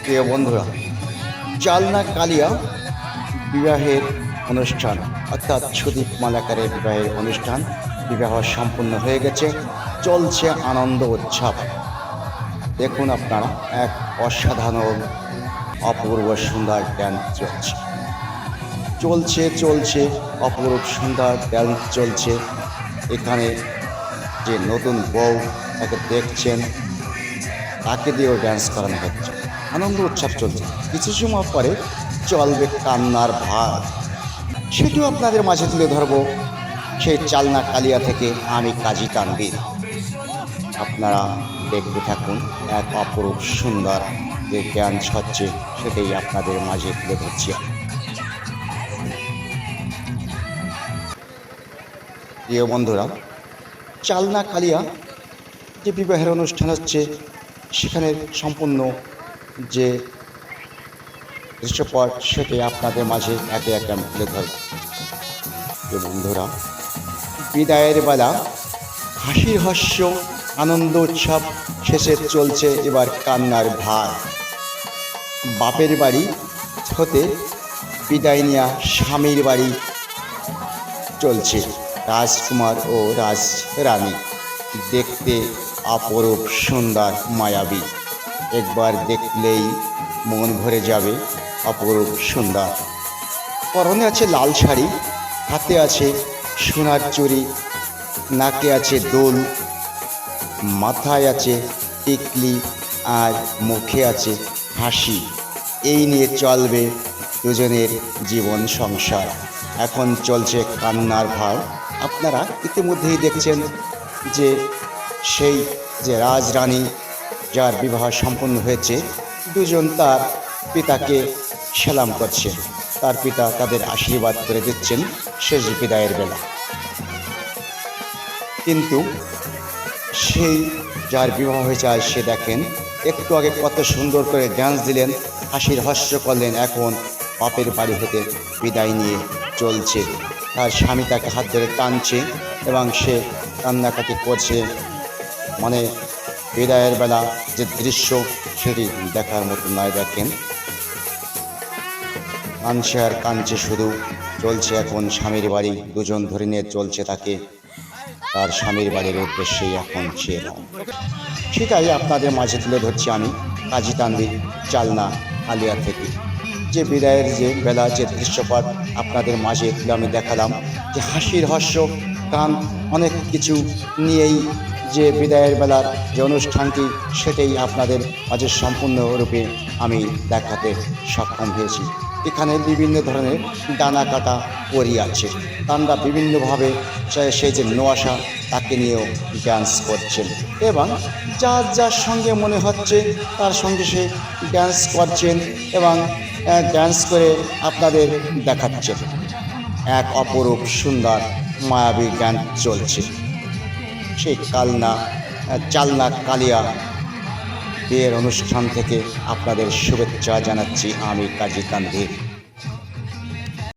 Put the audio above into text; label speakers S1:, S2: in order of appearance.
S1: প্রিয় বন্ধুরা, চালনা কালিয়া বিবাহের অনুষ্ঠান অর্থাৎ সুদীপ মালাকারের বিবাহের অনুষ্ঠান বিবাহ সম্পূর্ণ হয়ে গেছে। চলছে আনন্দ উৎসব। দেখুন আপনারা, এক অসাধারণ অপূর্ব সুন্দর ড্যান্স চলছে অপূর্ব সুন্দর ড্যান্স চলছে। এখানে যে নতুন বউ তাকে দেখছেন, তাকে দিয়েও ড্যান্স করানো হচ্ছে। আনন্দ উৎসব চলছে। কিছু সময় পরে চলবে কান্নার ভার, সেটিও আপনাদের মাঝে তুলে ধরবো। সেই চালনা কালিয়া থেকে আমি কাজী তানভীর। আপনারা দেখতে থাকুন, এক অপরূপ সুন্দর যে ড্যান্স হচ্ছে সেটাই আপনাদের মাঝে তুলে ধরছি। প্রিয় বন্ধুরা, চালনা কালিয়া যে বিবাহের অনুষ্ঠান হচ্ছে, সেখানে সম্পূর্ণ যে দৃশ্যপট সেটি আপনাদের মাঝে একে একে আমি তুলে ধরব। বন্ধুরা, বিদায়ের বেলা হাসির হাস্য আনন্দ উৎসব শেষে চলছে এবার কান্নার ভার। বাপের বাড়ি হতে বিদায় নেওয়া স্বামীর বাড়ি চলছে। রাজকুমার ও রাজরানী দেখতে অপরূপ সুন্দর মায়াবী, একবার দেখলেই মন ভরে যাবে। অপরূপ সুন্দর, পরনে আছে লাল শাড়ি, হাতে আছে সোনার চুড়ি, নাকে আছে দোল, মাথায় আছে টিকলি আর মুখে আছে হাসি। এই নিয়ে চলবে দুজনের জীবন সংসার। এখন চলছে কান্নার ভার। আপনারা ইতিমধ্যেই দেখছেন যে সেই যে রাজরানী যার বিবাহ সম্পন্ন হয়েছে, দুজন তার পিতাকে সালাম করছে। তার পিতা তাদের আশীর্বাদ করে দিচ্ছেন শেষ বিদায়ের বেলা। কিন্তু সেই যার বিবাহ হয়েছে আজ, সে দেখেন একটু আগে কত সুন্দর করে ডান্স দিলেন, হাসির হাস্য করলেন, এখন বাপের বাড়ি হতে বিদায় নিয়ে চলছে। তার স্বামী তাকে হাত ধরে টানছে এবং সে কান্নাকাটি করছে। মানে বিদায়ের বেলা যে দৃশ্য সেটি দেখার মতো নয়। দেখেন, কাঁদছে আর কাঁদছে শুধু। চলছে এখন স্বামীর বাড়ি, দুজন ধরে নিয়ে চলছে তাকে তার স্বামীর বাড়ির উদ্দেশ্যেই এখন সে। সেটাই আপনাদের মাঝে তুলে ধরছি আমি কাজী তানভীর, চালনা কালিয়া থেকে। যে বিদায়ের যে বেলা যে দৃশ্যপট আপনাদের মাঝে তুলে আমি দেখালাম, যে হাসির হাস্য গান অনেক কিছু নিয়েই যে বিদায়ের বেলার যে অনুষ্ঠানটি, সেটাই আপনাদের মাঝে সম্পূর্ণরূপে আমি দেখাতে সক্ষম হয়েছি। এখানে বিভিন্ন ধরনের ডানা কাটা পরি আছে, তারা বিভিন্নভাবে সেই যে নোয়াশা তাকে নিয়েও ড্যান্স করছেন এবং যার সঙ্গে মনে হচ্ছে তার সঙ্গে সে ড্যান্স করছেন এবং ড্যান্স করে আপনাদের দেখাচ্ছেন। এক অপরূপ সুন্দর মায়াবী গান চলছে। সেই চালনা কালিয়া বিয়ের অনুষ্ঠান থেকে আপনাদের শুভেচ্ছা জানাচ্ছি আমি কাজী তানভীর।